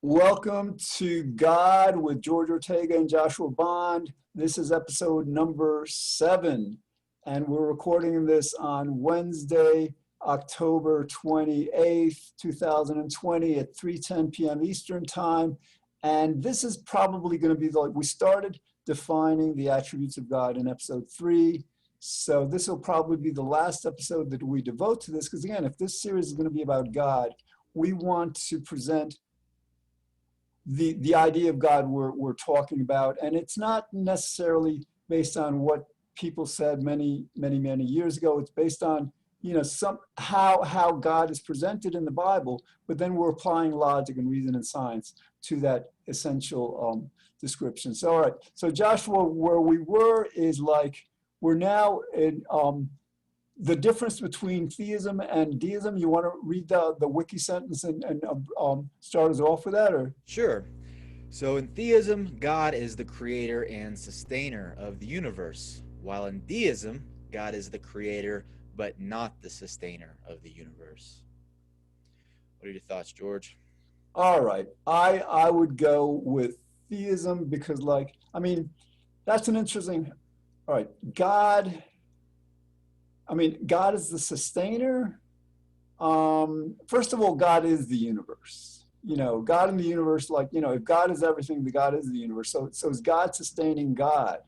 Welcome to God with George Ortega and Joshua Bond. This is episode number 7, and we're recording this on Wednesday, October 28th, 2020 at 3:10 p.m. Eastern Time. And this is probably going to be we started defining the attributes of God in episode 3. So this will probably be the last episode that we devote to this, because again, if this series is going to be about God, we want to present the idea of God we're talking about, and it's not necessarily based on what people said many years ago. It's based on some how God is presented in the Bible, but then we're applying logic and reason and science to that essential description. So all right, so Joshua, where we were is we're now in the difference between theism and deism. You want to read the wiki sentence and start us off with that, or? Sure. So in theism, God is the creator and sustainer of the universe, while in deism, God is the creator but not the sustainer of the universe. What are your thoughts, George? All right. I would go with theism because that's an interesting. All right. God is the sustainer. First of all, God is the universe. God in the universe, if God is everything, the God is the universe. So is God sustaining God?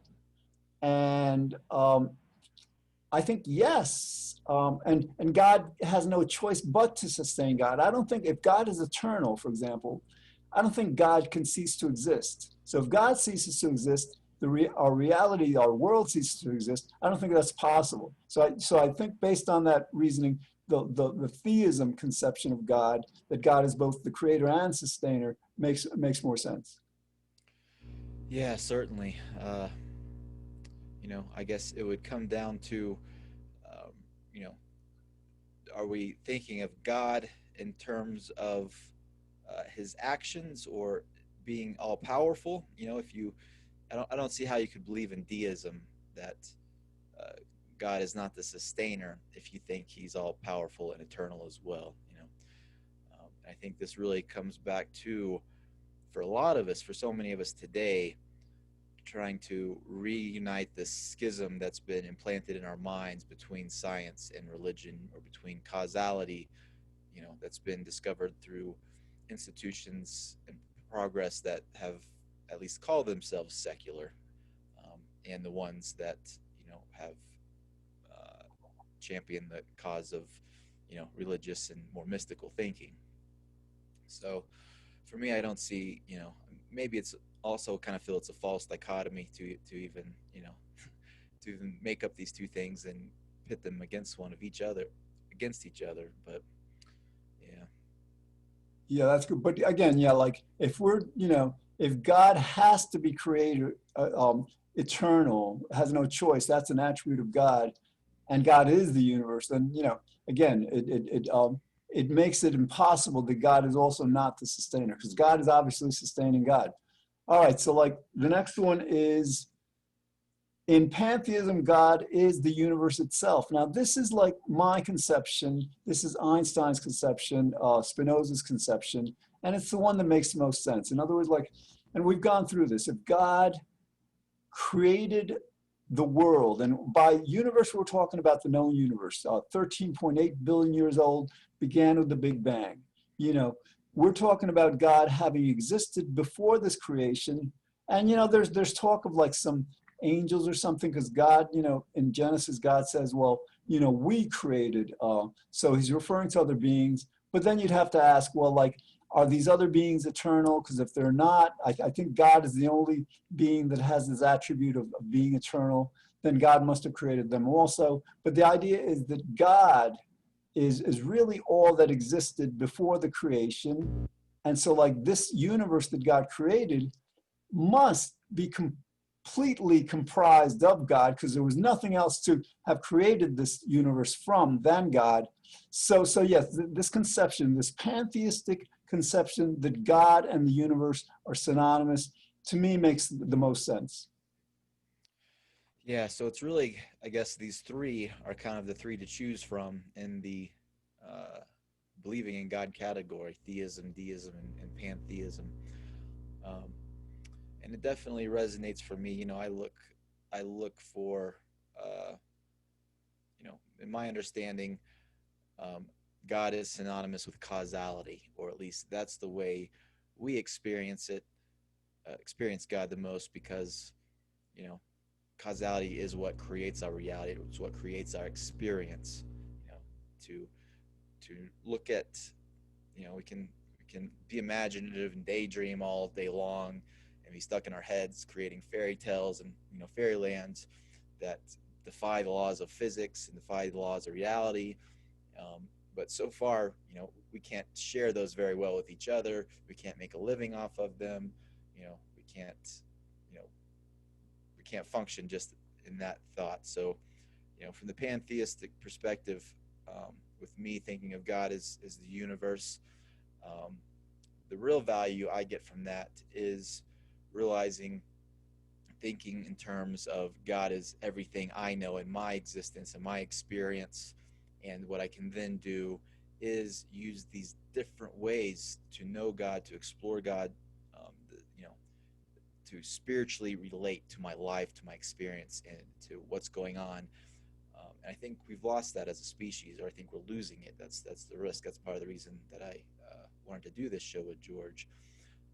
And I think yes. And God has no choice but to sustain God. I don't think if God is eternal, for example, I don't think God can cease to exist. So if God ceases to exist, our reality, our world ceases to exist. I don't think that's possible. So I think based on that reasoning, the theism conception of God, that God is both the creator and sustainer, makes more sense. Yeah, certainly. I guess it would come down to, um, you know, are we thinking of God in terms of his actions or being all powerful? If you, I don't see how you could believe in deism that uh, God is not the sustainer if you think he's all powerful and eternal as well. I think this really comes back to, for a lot of us, for so many of us today, trying to reunite this schism that's been implanted in our minds between science and religion, or between causality, that's been discovered through institutions and progress that have at least called themselves secular, and the ones that have uh, championed the cause of religious and more mystical thinking. So for me, I don't see, maybe it's also kind of feel it's a false dichotomy to even, to even make up these two things and pit them against each other. But yeah. Yeah, that's good. But again, yeah, if God has to be creator, eternal, has no choice, that's an attribute of God, and God is the universe, then, again, it makes it impossible that God is also not the sustainer, because God is obviously sustaining God. All right, so the next one is, in pantheism, God is the universe itself. Now, this is like my conception. This is Einstein's conception, Spinoza's conception, and it's the one that makes the most sense. In other words, and we've gone through this. If God created the world, and by universe, we're talking about the known universe, 13.8 billion years old, began with the Big Bang. We're talking about God having existed before this creation. And, there's talk of some angels or something, because God, in Genesis, God says, well, we created. So he's referring to other beings. But then you'd have to ask, well, are these other beings eternal? Because if they're not, I think God is the only being that has this attribute of being eternal. Then God must have created them also. But the idea is that God is really all that existed before the creation. And so this universe that God created must be completely comprised of God, because there was nothing else to have created this universe from than God. So yes, this conception, this pantheistic conception that God and the universe are synonymous, to me makes the most sense. Yeah, so it's really, I guess these three are kind of the three to choose from in the believing in God category, theism, deism, and pantheism. Um, and it definitely resonates for me. I look for, uh, in my understanding, um, God is synonymous with causality, or at least that's the way we experience God the most, because you know causality is what creates our reality. It's what creates our experience. You know, to to look at, we can be imaginative and daydream all day long, and be stuck in our heads creating fairy tales and fairylands that defy the laws of physics and defy the laws of reality. But so far, we can't share those very well with each other. We can't make a living off of them. We can't, you know, we can't function just in that thought. So, from the pantheistic perspective, with me thinking of God as the universe, um, the real value I get from that is realizing, thinking in terms of God as everything I know in my existence and my experience. And what I can then do is use these different ways to know God, to explore God, to spiritually relate to my life, to my experience, and to what's going on. And I think we've lost that as a species, or I think we're losing it. That's the risk. That's part of the reason that I wanted to do this show with George,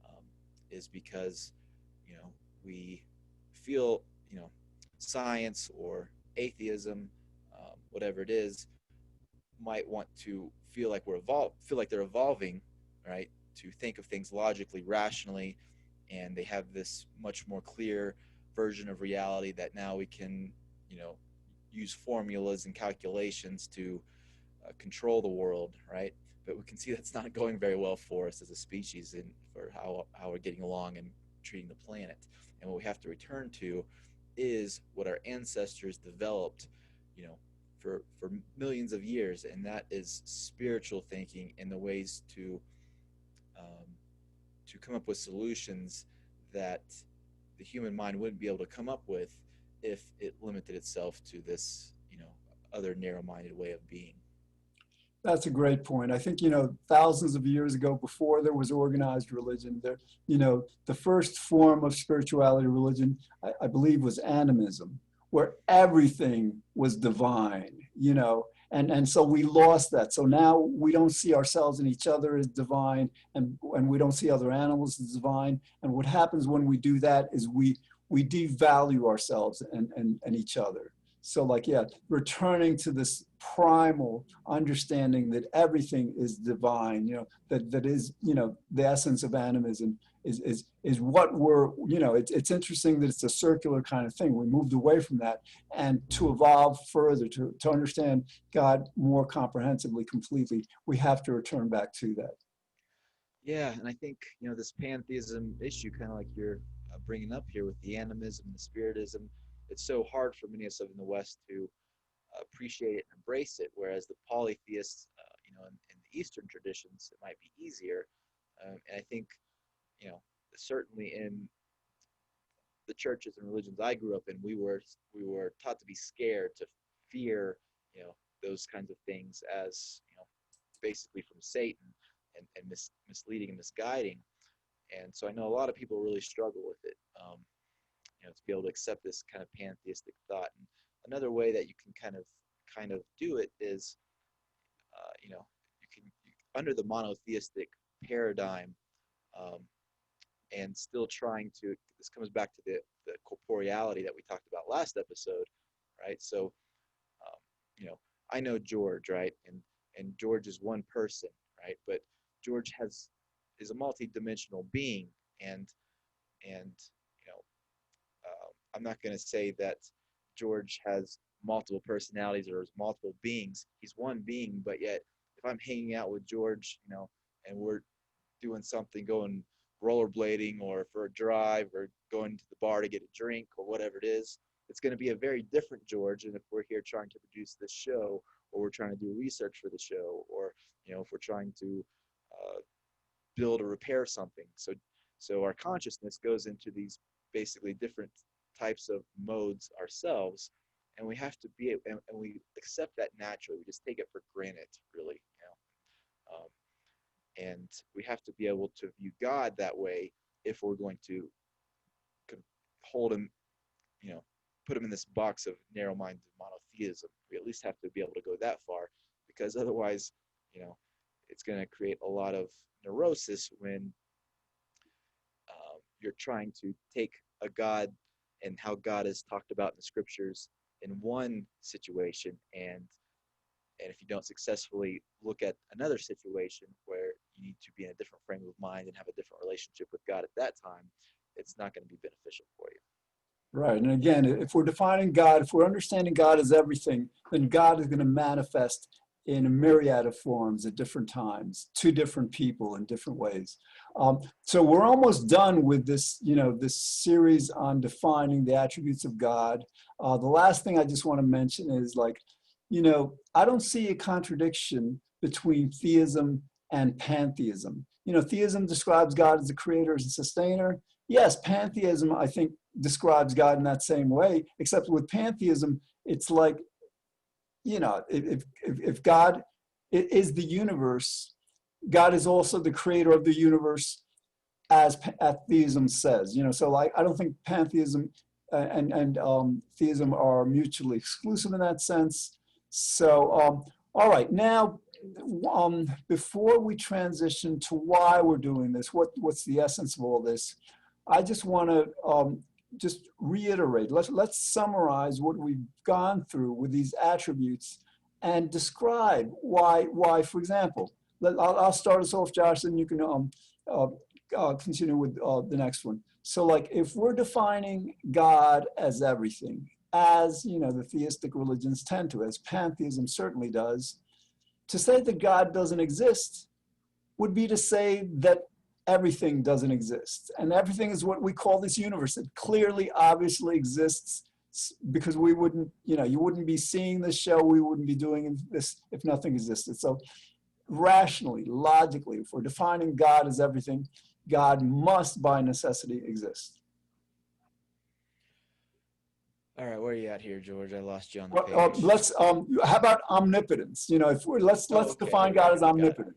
um, is because you know we feel science or atheism, whatever it is, might want to feel like they're evolving, right? To think of things logically, rationally, and they have this much more clear version of reality that now we can, you know, use formulas and calculations to control the world, right? But we can see that's not going very well for us as a species, and for how we're getting along and treating the planet. And what we have to return to is what our ancestors developed, you know, for millions of years, and that is spiritual thinking and the ways um, to come up with solutions that the human mind wouldn't be able to come up with if it limited itself to this, other narrow-minded way of being. That's a great point. I think, thousands of years ago, before there was organized religion, the first form of spirituality religion, I believe, was animism, where everything was divine, and so we lost that. So now we don't see ourselves and each other as divine, and we don't see other animals as divine. And what happens when we do that is we devalue ourselves and each other. So like, yeah, returning to this primal understanding that everything is divine, that is, the essence of animism is what we're, it's interesting that it's a circular kind of thing. We moved away from that, and to evolve further, to understand God more comprehensively, completely, we have to return back to that. Yeah, and I think this pantheism issue, kind of like you're bringing up here with the animism, the spiritism, it's so hard for many of us in the West to appreciate it and embrace it, whereas the polytheists, in the Eastern traditions, it might be easier. And I think, you know, certainly in the churches and religions I grew up in, we were taught to be scared, to fear, those kinds of things as basically from Satan, and misleading and misguiding. And so I know a lot of people really struggle with it, to be able to accept this kind of pantheistic thought. And another way that you can kind of do it is, under the monotheistic paradigm, um, and still trying to. This comes back to the corporeality that we talked about last episode, right? So, um, you know, I know George, right, and George is one person, right, but George is a multi-dimensional being, and I'm not going to say that George has multiple personalities or multiple beings. He's one being, but yet if I'm hanging out with George, and we're doing something, going rollerblading or for a drive or going to the bar to get a drink or whatever it is, it's going to be a very different George. And if we're here trying to produce this show, or we're trying to do research for the show, or if we're trying to uh, build or repair something. So our consciousness goes into these basically different types of modes ourselves, and we have to be, and we accept that naturally. We just take it for granted, really. And we have to be able to view God that way if we're going to hold him, you know, put him in this box of narrow-minded monotheism. We at least have to be able to go that far, because otherwise, you know, it's going to create a lot of neurosis when you're trying to take a God and how God is talked about in the scriptures in one situation, and if you don't successfully look at another situation where you need to be in a different frame of mind and have a different relationship with God at that time, it's not going to be beneficial for you. Right. And again, if we're defining God, if we're understanding God as everything, then God is going to manifest in a myriad of forms at different times to different people in different ways. So we're almost done with this, this series on defining the attributes of God. The last thing I just want to mention is I don't see a contradiction between theism and pantheism. Theism describes God as a creator, as a sustainer. Yes, pantheism, I think, describes God in that same way, except with pantheism, it's like, if God is the universe, God is also the creator of the universe, as theism says. So like, I don't think pantheism and theism are mutually exclusive in that sense. So, all right, now, before we transition to why we're doing this, what's the essence of all this, I just want to just reiterate. Let's summarize what we've gone through with these attributes and describe why. For example, I'll start us off, Josh, and you can continue with the next one. So, like, if we're defining God as everything, as the theistic religions tend to, as pantheism certainly does, to say that God doesn't exist would be to say that everything doesn't exist. And everything is what we call this universe. It clearly, obviously exists, because we wouldn't, you wouldn't be seeing this show, we wouldn't be doing this if nothing existed. So rationally, logically, if we're defining God as everything, God must by necessity exist. All right, where are you at here, George? I lost you on the Well, page. how about omnipotence? If we're, let's Oh, okay, define God okay, as got it. omnipotent.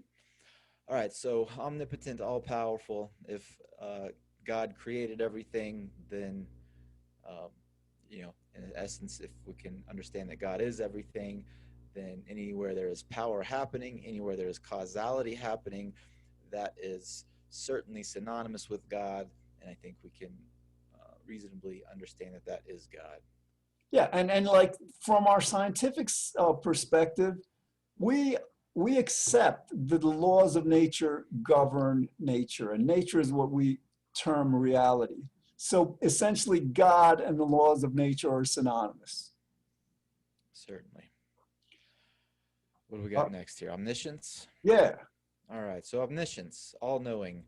All right, so omnipotent, all powerful. If God created everything, then, um, in essence, if we can understand that God is everything, then anywhere there is power happening, anywhere there is causality happening, that is certainly synonymous with God. And I think we can reasonably understand that that is God. Yeah, and like from our scientific perspective, we we accept that the laws of nature govern nature, and nature is what we term reality. So essentially, God and the laws of nature are synonymous. Certainly. What do we Uh, got next here? Omniscience. yeah, All right. So omniscience, all knowing.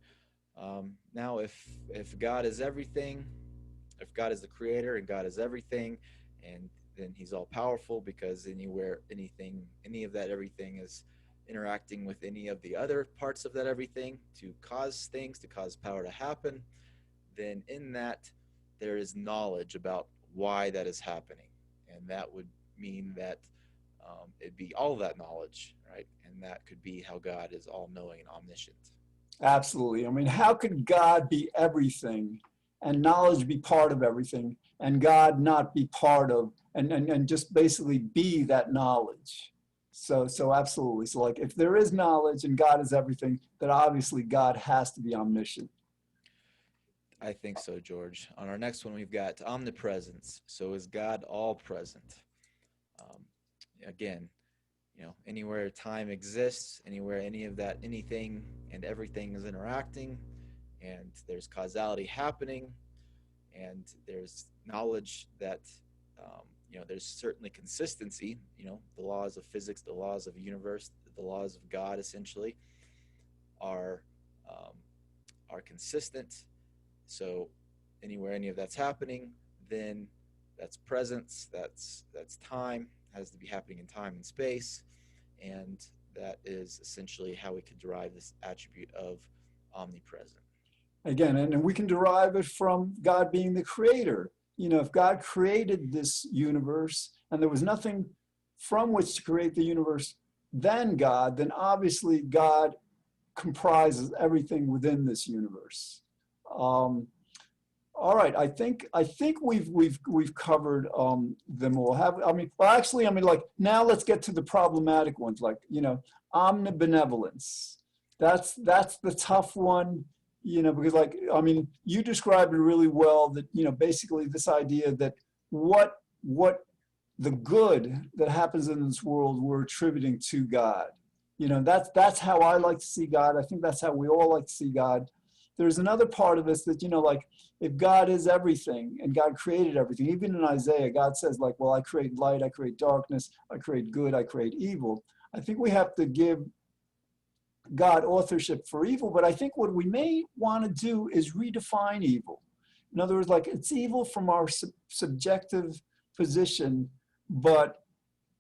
Now, if God is everything, if God is the creator and God is everything, and then He's all powerful because anywhere, anything, any of that everything is interacting with any of the other parts of that everything to cause things, to cause power to happen, then in that there is knowledge about why that is happening, and that would mean that it'd be all that knowledge, right? And that could be how God is all knowing and omniscient. absolutely. I mean, how could God be everything and knowledge be part of everything and God not be part of and just basically be that knowledge? So absolutely. So like if there is knowledge and God is everything, then obviously God has to be omniscient. I think so, George. On our next one, we've got omnipresence. So is God all present? Um, Again, anywhere time exists, anywhere any of that, anything and everything is interacting, and there's causality happening, and there's knowledge that, there's certainly consistency. The laws of physics, the laws of the universe, the laws of God, essentially, are um, are consistent. So anywhere any of that's happening, then that's presence, that's time, has to be happening in time and space, and that is essentially how we could derive this attribute of omnipresent. Again, and we can derive it from God being the creator. If God created this universe and there was nothing from which to create the universe then God, then obviously God comprises everything within this universe. Um, all right, I think we've covered them all. Have I mean? Well, actually, I mean, like now let's get to the problematic ones, like omnibenevolence. That's the tough one, because like I mean, you described it really well. That basically this idea that what the good that happens in this world we're attributing to God. That's how I like to see God. I think that's how we all like to see God. There's another part of this that, like if God is everything and God created everything, even in Isaiah, God says like, well, I create light, I create darkness, I create good, I create evil. I think we have to give God authorship for evil, but I think what we may want to do is redefine evil. In other words, like it's evil from our subjective position, but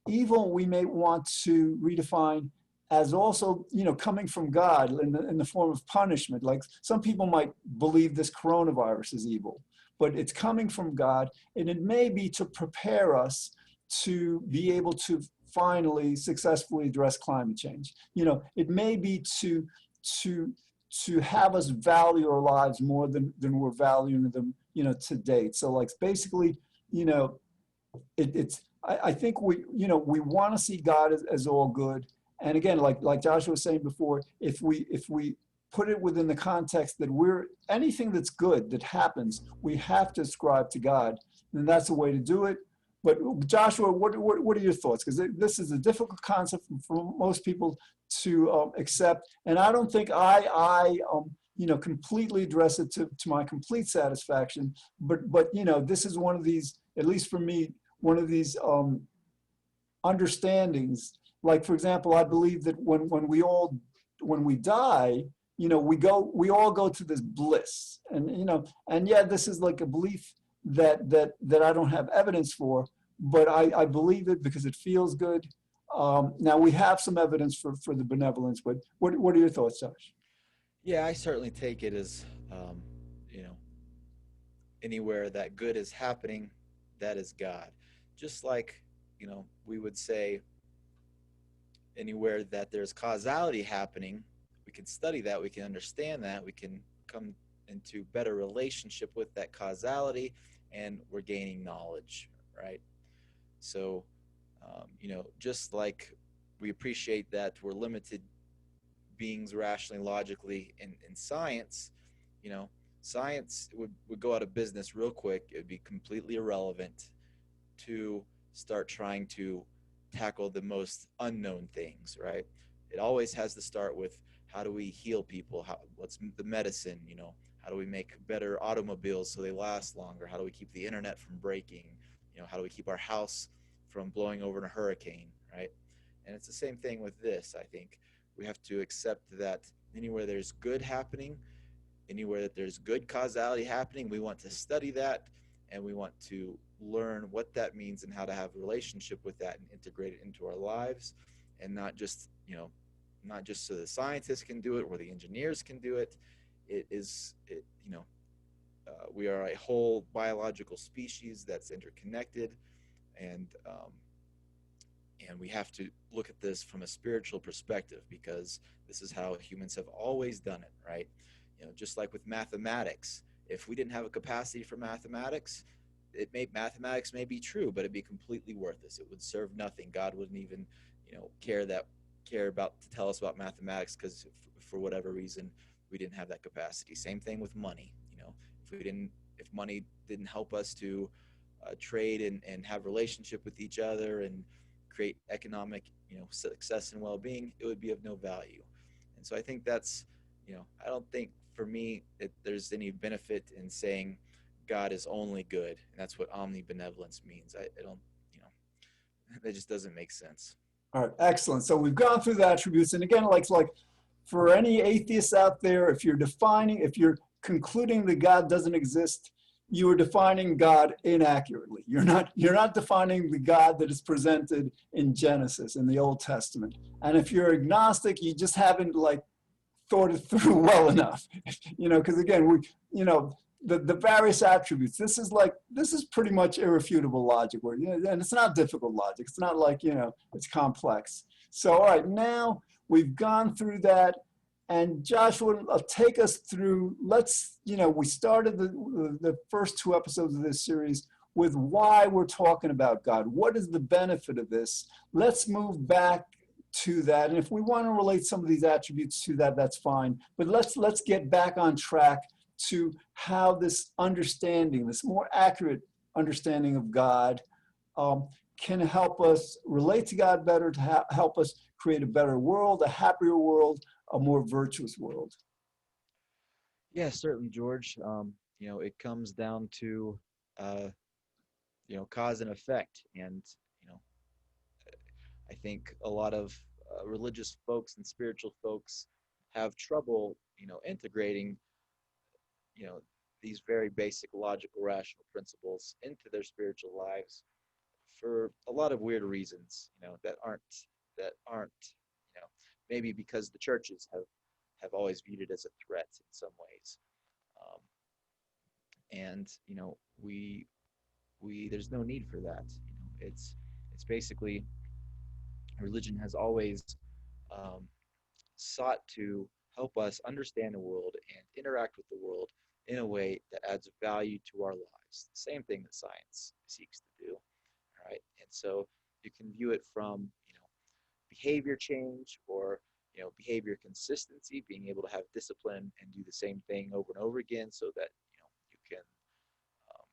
evil we may want to redefine as also coming from God in the form of punishment. Like some people might believe this coronavirus is evil, but it's coming from God, and it may be to prepare us to be able to finally successfully address climate change. It may be to have us value our lives more than we're valuing them to date. So like basically it's I think we want to see God as all good. And again, like Joshua was saying before, if we put it within the context that we're anything that's good that happens, we have to ascribe to God, then that's the way to do it. But Joshua, what are your thoughts? Because this is a difficult concept for most people to accept, and I don't think I completely address it to my complete satisfaction. But this is one of these, at least for me, one of these understandings. Like for example, I believe that when we die, we all go to this bliss, and yeah, this is like a belief that I don't have evidence for, but I believe it because it feels good. Now we have some evidence for the benevolence, but what are your thoughts, Josh? Yeah, I certainly take it as, you know, anywhere that good is happening, that is God. Just like, we would say anywhere that there's causality happening, we can study that, we can understand that, we can come into better relationship with that causality, and we're gaining knowledge, right? So, just like we appreciate that we're limited beings rationally, logically in science, you know, science would go out of business real quick. It would be completely irrelevant to start trying to tackle the most unknown things, right? It always has to start with how do we heal people? What's the medicine? How do we make better automobiles so they last longer? How do we keep the internet from breaking? How do we keep our house from blowing over in a hurricane, right? And it's the same thing with this, I think. We have to accept that anywhere there's good happening, anywhere that there's good causality happening, we want to study that, and we want to learn what that means and how to have a relationship with that and integrate it into our lives, and not just so the scientists can do it or the engineers can do it. We are a whole biological species that's interconnected, and we have to look at this from a spiritual perspective, because this is how humans have always done it, right? Just like with mathematics, if we didn't have a capacity for mathematics, mathematics may be true, but it'd be completely worthless. It would serve nothing. God wouldn't even care about to tell us about mathematics, because for whatever reason we didn't have that capacity. Same thing with money. If money didn't help us to trade and have relationship with each other and create economic success and well-being, it would be of no value. And so I think that's, I don't think for me that there's any benefit in saying God is only good, and that's what omnibenevolence means. I don't, that just doesn't make sense. All right, excellent. So we've gone through the attributes, and again, like for any atheists out there, if you're concluding that God doesn't exist, you are defining God inaccurately. You're not defining the God that is presented in Genesis, in the Old Testament. And if you're agnostic, you just haven't thought it through well enough. Because again, the various attributes. This is pretty much irrefutable logic, and it's not difficult logic. It's not it's complex. So all right, now we've gone through that, And Joshua, take us through, let's, we started the first two episodes of this series with why we're talking about God. What is the benefit of this? Let's move back to that. And if we want to relate some of these attributes to that, that's fine. But let's get back on track to how this understanding, this more accurate understanding of God, can help us relate to God better, to help us create a better world, a happier world, a more virtuous world. Yeah, certainly, George. It comes down to uh, cause and effect, and you know, I think a lot of religious folks and spiritual folks have trouble, integrating, you know, these very basic logical, rational principles into their spiritual lives for a lot of weird reasons, that aren't, you know, maybe because the churches have always viewed it as a threat in some ways. Um, and we there's no need for that. It's basically religion has always um, sought to help us understand the world and interact with the world in a way that adds value to our lives. The same thing that science seeks to do. All right, and so you can view it from behavior change, or behavior consistency, being able to have discipline and do the same thing over and over again, so that you can um,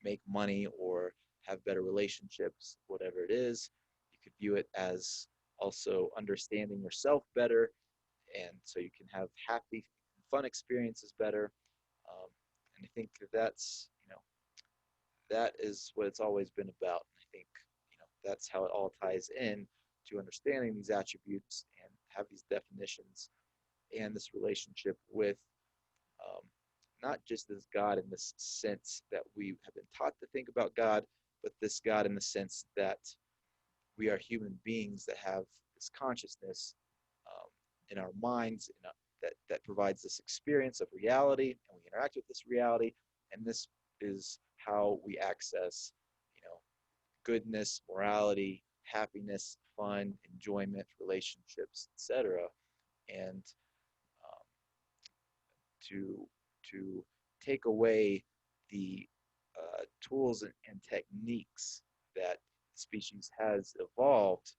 make money or have better relationships, whatever it is. You could view it as also understanding yourself better, and so you can have happy, fun experiences better. And I think that is what it's always been about. And I think that's how it all ties in to understanding these attributes and have these definitions and this relationship with um, not just as God in this sense that we have been taught to think about God, but this God in the sense that we are human beings that have this consciousness in our minds, that provides this experience of reality, and we interact with this reality, and this is how we access, goodness, morality, happiness, fun, enjoyment, relationships, etc. And um, to to take away the tools and techniques that species has evolved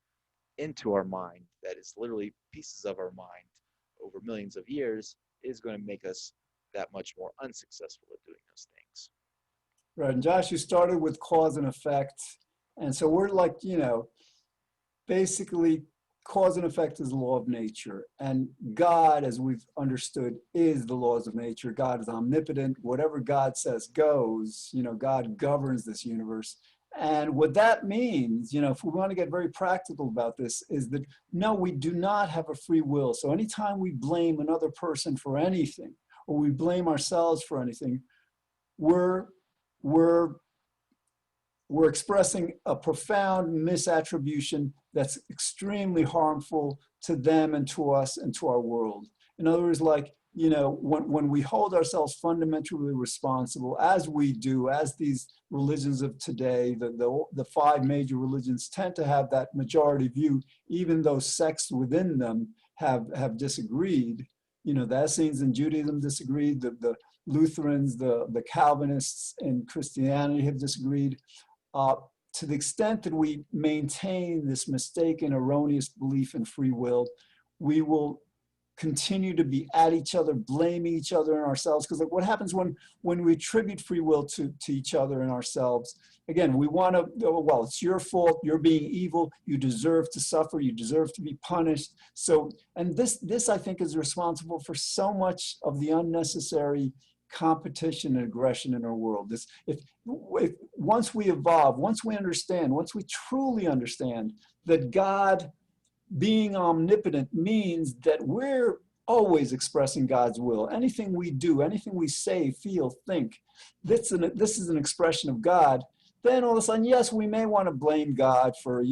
into our mind, that is literally pieces of our mind over millions of years, is going to make us that much more unsuccessful at doing those things. Right. And Josh, you started with cause and effect. And so we're like, basically cause and effect is the law of nature. And God, as we've understood, is the laws of nature. God is omnipotent. Whatever God says goes. God governs this universe. And what that means, if we want to get very practical about this, is that no, we do not have a free will. So anytime we blame another person for anything, or we blame ourselves for anything, we're we're we're expressing a profound misattribution that's extremely harmful to them and to us and to our world. In other words, like, when we hold ourselves fundamentally responsible, as we do, as these religions of today, the five major religions tend to have that majority view, even though sects within them have disagreed. The Essenes in Judaism disagreed, the Lutherans, the Calvinists in Christianity have disagreed. Uh, to the extent that we maintain this mistaken, erroneous belief in free will, we will continue to be at each other, blaming each other and ourselves. Because what happens when we attribute free will to each other and ourselves? Again, we want to, well, it's your fault, you're being evil, you deserve to suffer, you deserve to be punished. So, and this I think is responsible for so much of the unnecessary competition and aggression in our world. If once we evolve, once we understand, once we truly understand that God being omnipotent means that we're always expressing God's will. Anything we do, anything we say, feel, think, this is an expression of God. Then all of a sudden, yes, we may want to blame God for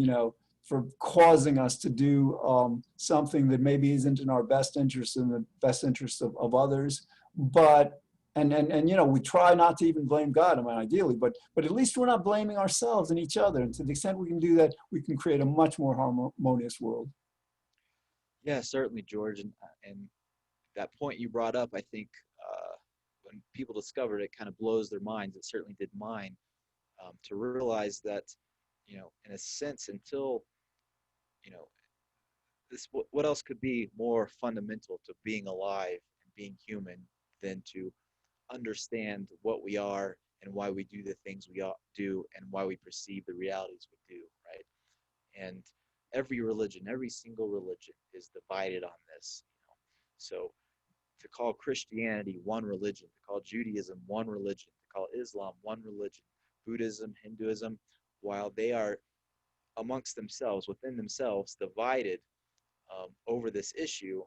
causing us to do something that maybe isn't in our best interest, in the best interest of others. But we try not to even blame God, ideally, but at least we're not blaming ourselves and each other. And to the extent we can do that, we can create a much more harmonious world. Yeah, certainly, George, and that point you brought up, I think when people discovered it, kind of blows their minds. It certainly did mine, to realize that, in a sense, until, you know, what else could be more fundamental to being alive and being human than to understand what we are and why we do the things we ought do and why we perceive the realities we do, right? And every religion, every single religion is divided on this. So to call Christianity one religion, to call Judaism one religion, to call Islam one religion, Buddhism, Hinduism, while they are amongst themselves, within themselves, divided over this issue,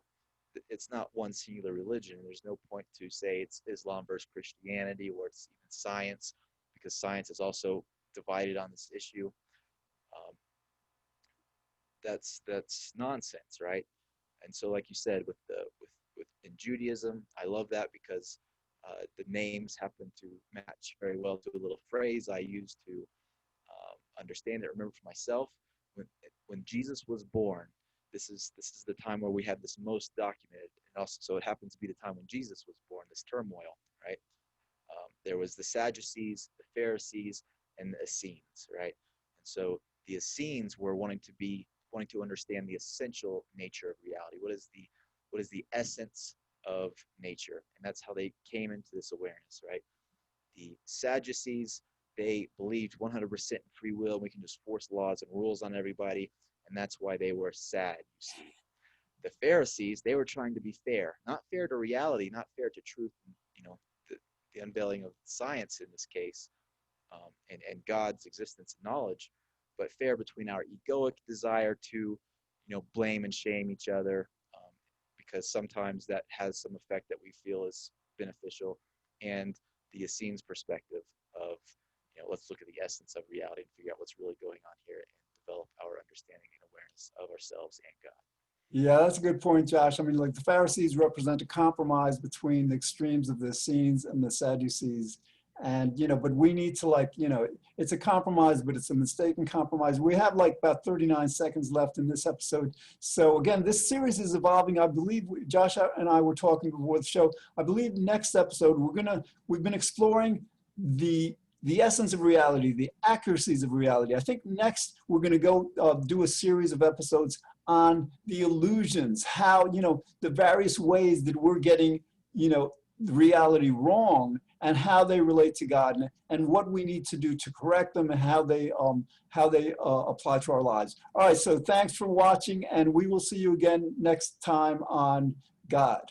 it's not one singular religion. There's no point to say it's Islam versus Christianity, or it's even science, because science is also divided on this issue. Um, that's nonsense, right? And so, like you said, with in Judaism, I love that because the names happen to match very well to a little phrase I use to understand it. Remember for myself, when Jesus was born, this is the time where we have this most documented, and also so it happens to be the time when Jesus was born. This turmoil, right? There was the Sadducees, the Pharisees, and the Essenes, right? And so the Essenes were wanting to understand the essential nature of reality. What is the essence of nature? And that's how they came into this awareness, right? The Sadducees, they believed 100% in free will, and we can just force laws and rules on everybody, and that's why they were sad, you see. The Pharisees, they were trying to be fair, not fair to reality, not fair to truth, the unveiling of science in this case, and God's existence and knowledge, but fair between our egoic desire to, blame and shame each other, because sometimes that has some effect that we feel is beneficial, and the Essenes perspective of, let's look at the essence of reality and figure out what's really going on here and develop our understanding and awareness of ourselves and God. Yeah, that's a good point, Josh. I mean, like the Pharisees represent a compromise between the extremes of the Essenes and the Sadducees. And, but we need to it's a compromise, but it's a mistaken compromise. We have like about 39 seconds left in this episode. So again, this series is evolving. I believe Josh and I were talking before the show. I believe next episode, we've been exploring the essence of reality, the accuracies of reality. I think next we're going to go do a series of episodes on the illusions, how, the various ways that we're getting, reality wrong and how they relate to God, and what we need to do to correct them and how they apply to our lives. All right, so thanks for watching, and we will see you again next time on God.